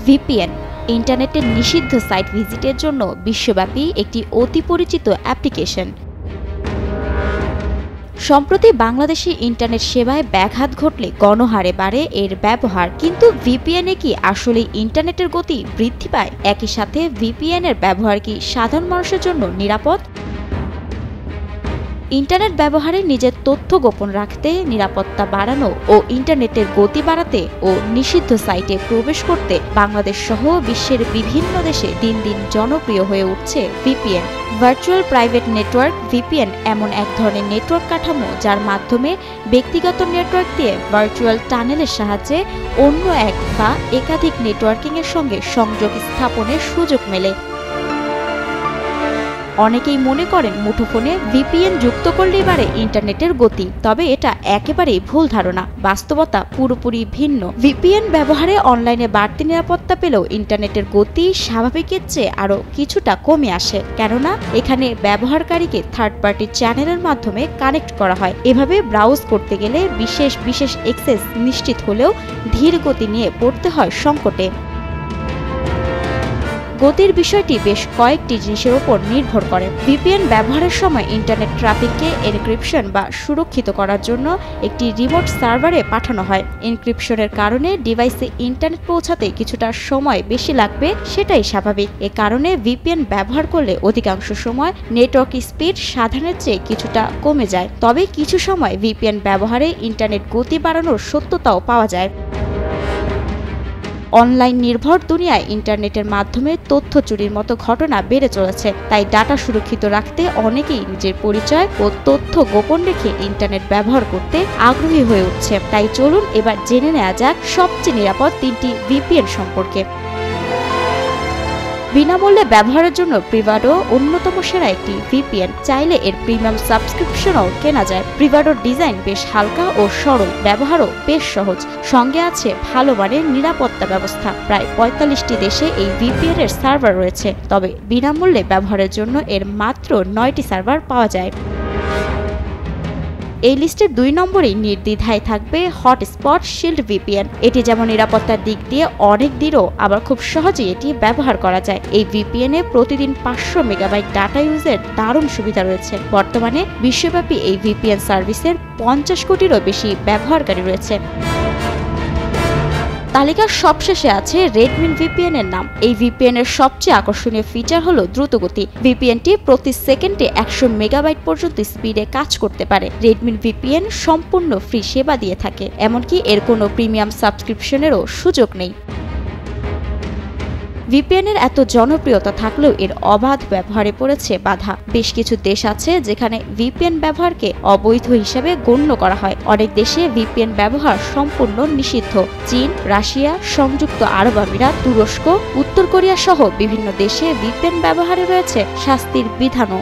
VPN ইন্টারনেটের নিষিদ্ধ site ভিজিটের জন্য বিশ্বব্যাপী একটি অতি পরিচিত অ্যাপ্লিকেশন। সম্প্রতি বাংলাদেশে ইন্টারনেট সেবায় ব্যাঘাত ঘটলে গণহারে বাড়ে এর ব্যবহার। কিন্তু ভিপিএনে কি আসলে ইন্টারনেটের গতি বৃদ্ধি পায়? একই সাথে ভিপিএনের ব্যবহার কি সাধারণ মানুষের জন্য নিরাপদ? ইন্টারনেট ব্যবহারে নিজের তথ্য গোপন রাখতে, নিরাপত্তা বাড়ানো ও ইন্টারনেটের গতি বাড়াতে ও নিষিদ্ধ সাইটে প্রবেশ করতে বাংলাদেশ সহ বিশ্বের বিভিন্ন দেশে দিন দিন জনপ্রিয় হয়ে উঠছে VPN. Virtual private network VPN এমন এক ধরনের নেটওয়ার্ক কাঠামো যার মাধ্যমে ব্যক্তিগত নেটওয়ার্ক দিয়ে ভার্চুয়াল টানেলের সাহায্যে অন্য এক বা একাধিক নেটওয়ার্কিংয়ের সঙ্গে সংযোগ স্থাপনের সুযোগ মেলে। অনেকেই মনে করেন মুঠোফোনে ভিপিএন যুক্ত করলেই বাড়ে ইন্টারনেটের গতি, তবে এটা একেবারেই ভুল ধারণা। বাস্তবতা পুরোপুরি ভিন্ন। ভিপিএন ব্যবহারে অনলাইনে বাড়তি নিরাপত্তা পেলেও ইন্টারনেটের গতি স্বাভাবিকের চেয়ে আরও কিছুটা কমে আসে, কেননা এখানে ব্যবহারকারীকে থার্ড পার্টি চ্যানেলের মাধ্যমে কানেক্ট করা হয়। এভাবে ব্রাউজ করতে গেলে বিশেষ অ্যাক্সেস নিশ্চিত হলেও ধীর গতি নিয়ে পড়তে হয় সংকটে। গতির বিষয়টি বেশ কয়েকটি জিনিসের উপর নির্ভর করে। ভিপিএন ব্যবহারের সময় ইন্টারনেট ট্রাফিককে এনক্রিপশন বা সুরক্ষিত করার জন্য একটি রিমোট সার্ভারে পাঠানো হয়। এনক্রিপশনের কারণে ডিভাইসে ইন্টারনেট পৌঁছাতে কিছুটা সময় বেশি লাগবে, সেটাই স্বাভাবিক। এ কারণে ভিপিএন ব্যবহার করলে অধিকাংশ সময় নেটওয়ার্ক স্পিড সাধারণের চেয়ে কিছুটা কমে যায়। তবে কিছু সময় ভিপিএন ব্যবহারে ইন্টারনেট গতি বাড়ানোর সত্যতাও পাওয়া যায়। অনলাইন নির্ভর দুনিয়ায় ইন্টারনেটের মাধ্যমে তথ্য চুরির মতো ঘটনা বেড়ে চলেছে। তাই ডাটা সুরক্ষিত রাখতে অনেকেই নিজের পরিচয় ও তথ্য গোপন রেখে ইন্টারনেট ব্যবহার করতে আগ্রহী হয়ে উঠছে। তাই চলুন এবার জেনে নেওয়া যাক সবচেয়ে নিরাপদ 3টি ভিপিএন সম্পর্কে। বিনামূল্যে ব্যবহারের জন্য প্রিভাডো অন্যতম সেরা একটি ভিপিএন। চাইলে এর প্রিমিয়াম সাবস্ক্রিপশনও কেনা যায়। প্রিভাডোর ডিজাইন বেশ হালকা ও সরল, ব্যবহারও বেশ সহজ। সঙ্গে আছে ভালো মানের নিরাপত্তা ব্যবস্থা। প্রায় 45টি দেশে এই ভিপিএন এর সার্ভার রয়েছে, তবে বিনামূল্যে ব্যবহারের জন্য এর মাত্র 9টি সার্ভার পাওয়া যায়। এই লিস্টের 2 নম্বরেই নির্দ্বিধায় থাকবে হটস্পট শিল্ড ভিপিএন। এটি যেমন নিরাপত্তার দিক দিয়ে অনেক দৃঢ়, আবার খুব সহজেই এটি ব্যবহার করা যায়। এই ভিপিএনে প্রতিদিন 500 মেগাবাইট ডাটা ইউজের দারুণ সুবিধা রয়েছে। বর্তমানে বিশ্বব্যাপী এই ভিপিএন সার্ভিসের 50 কোটিরও বেশি ব্যবহারকারী রয়েছে। তালিকার সবশেষে আছে রেডমিন ভিপিএন এর নাম। এই ভিপিএন এর সবচেয়ে আকর্ষণীয় ফিচার হলো দ্রুতগতি। ভিপিএনটি প্রতি সেকেন্ডে 100 মেগাবাইট পর্যন্ত স্পিডে কাজ করতে পারে। রেডমিন ভিপিএন সম্পূর্ণ ফ্রি সেবা দিয়ে থাকে, এমনকি এর কোনো প্রিমিয়াম সাবস্ক্রিপশনেরও সুযোগ নেই। ভিপিএন এর এত জনপ্রিয়তা থাকলেও এর অবাধ ব্যবহারে পড়েছে বাধা। বেশ কিছু দেশ আছে যেখানে ভিপিএন ব্যবহারকে অবৈধ হিসেবে গণ্য করা হয়। অনেক দেশে ভিপিএন ব্যবহার সম্পূর্ণ নিষিদ্ধ। চীন, রাশিয়া, সংযুক্ত আরব আমিরাত, তুরস্ক, উত্তর কোরিয়া সহ বিভিন্ন দেশে ভিপিএন ব্যবহারে রয়েছে শাস্তির বিধানও।